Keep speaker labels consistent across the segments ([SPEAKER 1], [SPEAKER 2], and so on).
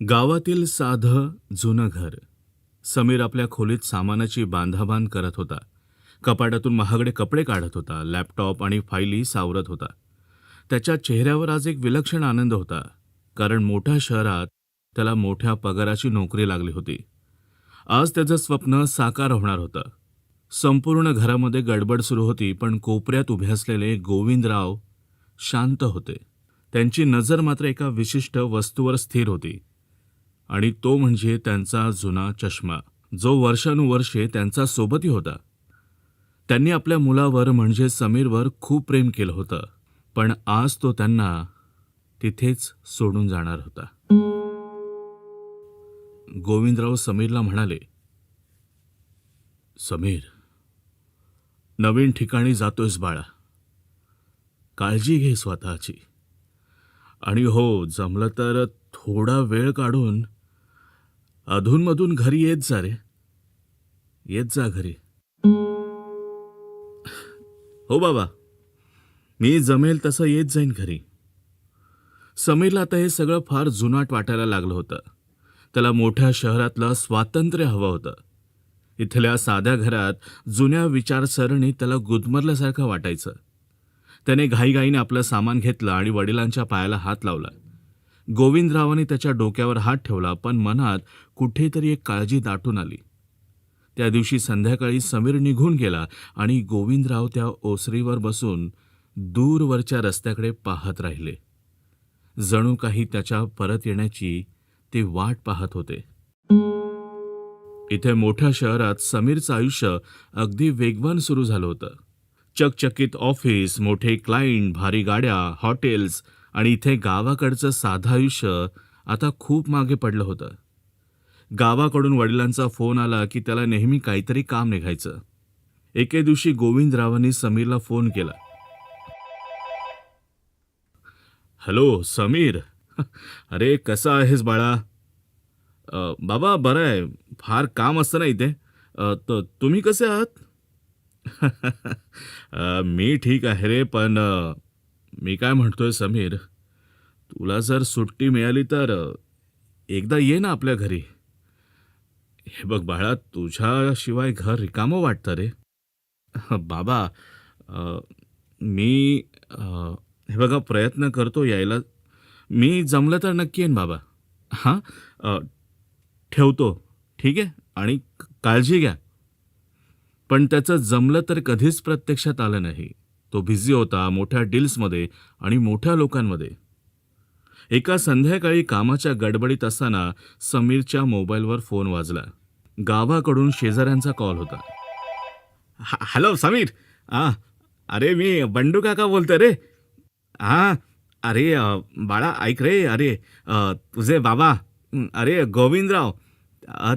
[SPEAKER 1] गावातील साधं जुनं घर. समीर आपल्या खोलीत सामानाची बांधाबांध करत होता. कपाटातून महागडे कपडे काढत होता. लॅपटॉप आणि फाईली सावरत होता. त्याच्या चेहऱ्यावर आज एक विलक्षण आनंद होता, कारण मोठ्या शहरात त्याला मोठ्या पगाराची नोकरी लागली होती. आज त्याचं स्वप्न साकार होणार होतं. संपूर्ण घरामध्ये गडबड सुरू होती, पण कोपऱ्यात उभे असलेले गोविंदराव शांत होते. त्यांची नजर मात्र एका विशिष्ट वस्तूवर स्थिर होती, आणि तो म्हणजे त्यांचा जुना चष्मा, जो वर्षानुवर्षे त्यांचा सोबती होता. त्यांनी आपल्या मुलावर म्हणजे समीरवर खूप प्रेम केलं होतं, पण आज तो त्यांना तिथेच सोडून जाणार होता. गोविंदराव समीरला म्हणाले, "समीर, नवीन ठिकाणी जातोयस बाळा. काळजी घे स्वतःची. आणि हो, जमलं तर थोडा वेळ काढून अधूनमधून घरी येत जा रे. येत जा घरी." "हो बाबा, मी जमेल तसं येत जाईन घरी." समीरला आता हे सगळं फार जुनाट वाटायला लागलं होतं. त्याला मोठ्या शहरातलं स्वातंत्र्य हवं होतं. इथल्या साध्या घरात जुन्या विचारसरणीत त्याला गुदमरल्यासारखं वाटायचं. त्याने घाईघाईने आपलं सामान घेतलं आणि वडिलांच्या पायाला हात लावला. गोविंदरावांनी त्याच्या डोक्यावर हात ठेवला, पण मनात कुठेतरी एक काळजी दाटून आली. त्या दिवशी संध्याकाळी समीर निघून गेला आणि गोविंदराव त्या ओसरीवर बसून दूरवरच्या रस्त्याकडे पाहत राहिले. जणू काही त्याच्या परत येण्याची ते वाट पाहत होते. इथे मोठ्या शहरात समीरचं आयुष्य अगदी वेगवान सुरू झालं होतं. चकचकीत ऑफिस, मोठे क्लायंट, भारी गाड्या, हॉटेल्स, आणि इथे गावाकडचं साधं आयुष्य आता खूप मागे पडलं होतं. गावाकडून वडिलांचा फोन आला की त्याला नेहमी काहीतरी काम निघायचं. एके दिवशी गोविंदरावांनी समीरला फोन केला. "हॅलो समीर, अरे कसा आहेस बाळा?" बाबा बरं आहे. फार काम असतं ना इथे. तुम्ही कसे आहात?" मी ठीक आहे रे, पण मी काय म्हणतोय समीर, तुला जर सुट्टी मिळाली तर एकदा ये ना आपल्या घरी. हे बघ बाळा, तुझ्याशिवाय घर रिकामं वाटतं रे." "बाबा, अ, मी हे बघा प्रयत्न करतो यायला. मी जमलं तर नक्की येईन बाबा. हां, ठेवतो. ठीक आहे, आणि काळजी घ्या." पण त्याचं जमलं तर कधीच प्रत्यक्षात आलं नाही. तो बिझी होता मोठ्या डील्समध्ये आणि मोठ्या लोकांमध्ये. एका संध्याकाळी कामाच्या गडबडीत असताना समीरच्या मोबाईलवर फोन वाजला. गावाकडून शेजाऱ्यांचा कॉल होता. "हॅलो समीर, आ, अरे मी बंडू काका बोलतोय रे. हां, अरे बाळा ऐक रे, अरे तुझे बाबा, अरे गोविंदराव,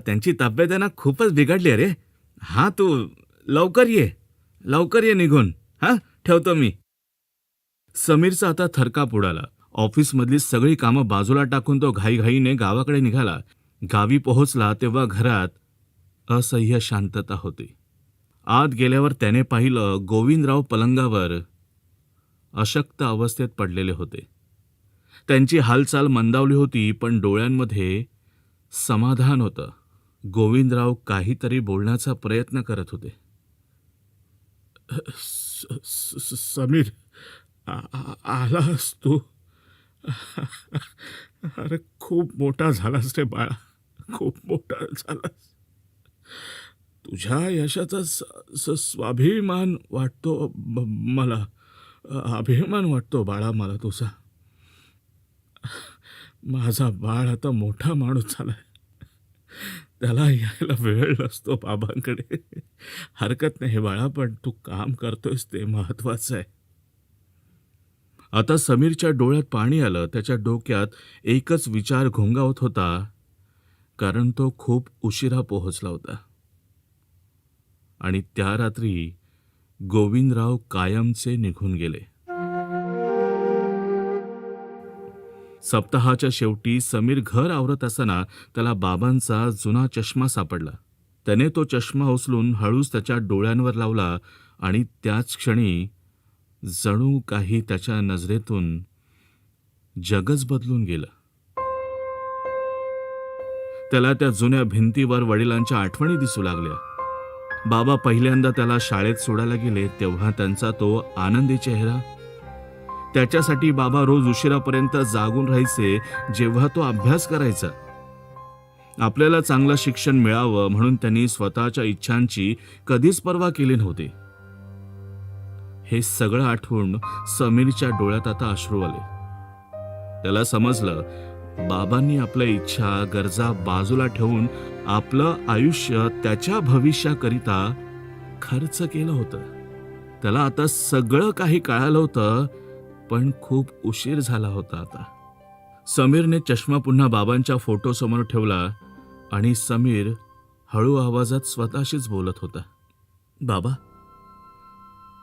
[SPEAKER 1] त्यांची तब्येत आहे ना खूपच बिघडली आहे रे. हां, तू लवकर ये, लवकर ये निघून. हां, ठेवतो मी." समीरचा आता थरकाप उडाला. ऑफिसमधली सगळी कामं बाजूला टाकून तो घाईघाईने गावाकडे निघाला. गावी पोहोचला तेव्हा घरात असह्य शांतता होती. आत गेल्यावर त्याने पाहिलं, गोविंदराव पलंगावर अशक्त अवस्थेत पडलेले होते. त्यांची हालचाल मंदावली होती, पण डोळ्यांमध्ये समाधान होतं. गोविंदराव काहीतरी बोलण्याचा प्रयत्न करत होते. "समीर, आलास तू? अरे खूप मोठा झालास रे बाळा, खूप मोठा झालास. तुझ्या यशाचा स्वाभिमान वाटतो मला. अभिमान वाटतो बाळा मला तुझा. माझा बाळ आता मोठा माणूस झालाय. त्याला यायला वेळ नसतो बाबांकडे. हरकत नाही बाळा, पण तू काम करतोयस ते महत्वाचं आहे." आता समीरच्या डोळ्यात पाणी आलं. त्याच्या डोक्यात एकच विचार घोंगावत होता, कारण तो खूप उशिरा पोहोचला होता. आणि त्या रात्री गोविंदराव कायमचे निघून गेले. सप्ताहाच्या शेवटी समीर घर आवरत असताना त्याला बाबांचा जुना चष्मा सापडला. त्याने तो चष्मा उचलून हळूच त्याच्या डोळ्यांवर लावला, आणि त्याच क्षणी जणू काही त्याच्या नजरेतून जगच बदलून गेलं. त्याला त्या जुन्या भिंतीवर वडिलांच्या आठवणी दिसू लागल्या. बाबा पहिल्यांदा त्याला शाळेत सोडायला गेले तेव्हा त्यांचा तो आनंदी चेहरा, त्याच्यासाठी बाबा रोज उशिरापर्यंत जागून राहायचे जेव्हा तो अभ्यास करायचा. आपल्याला चांगलं शिक्षण मिळावं म्हणून त्यांनी स्वतःच्या इच्छांची कधीच पर्वा केली नव्हती. हे सगळं आठवून समीरच्या डोळ्यात आता अश्रू आले. त्याला समजलं, बाबांनी आपल्या इच्छा गरजा बाजूला ठेवून आपलं आयुष्य त्याच्या भविष्याकरिता खर्च केलं होतं. त्याला आता सगळं काही कळालं होतं, पण खूप उशीर झाला होता आता. समीरने चष्मा पुन्हा बाबांच्या फोटोसमोर ठेवला आणि समीर हळू आवाजात स्वतःशीच बोलत होता. बाबा,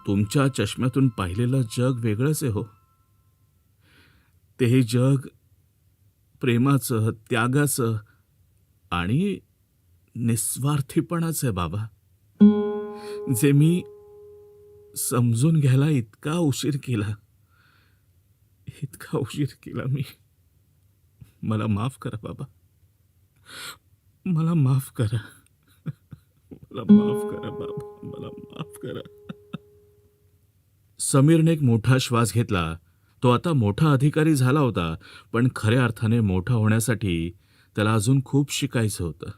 [SPEAKER 1] तुमच्या चष्म्यातून पाहिलेलं जग वेगळंच आहे हो. ते जग प्रेमाचं, त्यागाचं आणि निस्वार्थीपणाचं आहे बाबा, जे मी समजून घ्यायला इतका उशीर केला मी. मला माफ करा बाबा, मला माफ करा. मला माफ करा बाबा, मला माफ करा. समीरने एक मोठा श्वास घेतला. तो आता मोठा अधिकारी झाला होता, पण खऱ्या अर्थाने मोठा होण्यासाठी त्याला अजून खूप शिकायचं होतं.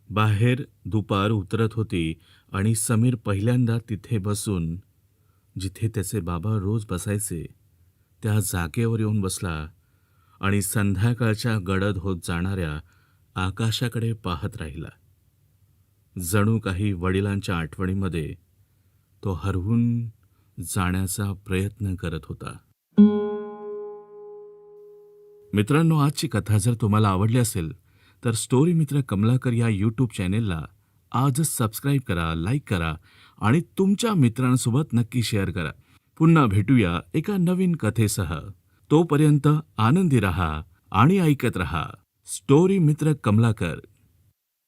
[SPEAKER 1] बाहेर दुपार उतरत होती आणि समीर पहिल्यांदा तिथे बसून, जिथे त्याचे बाबा रोज बसायचे, त्या जागेवर येऊन बसला आणि संध्याकाळच्या गडद होत जाणाऱ्या आकाशाकडे पाहत राहिला. जणू काही वडिलांच्या आठवणीमध्ये तो हरवून जाण्याचा प्रयत्न करत होता. मित्रांनो, आजची कथा जर तुम्हाला आवडली असेल तर स्टोरी मित्र कमलाकर या यूट्यूब चॅनेलला आजच सबस्क्राईब करा, लाईक करा आणि तुमच्या मित्रांसोबत नक्की शेअर करा. पुन्हा भेटूया एका नवीन कथेसह. तोपर्यंत आनंदी रहा आणि ऐकत रहा स्टोरी मित्र कमलाकर.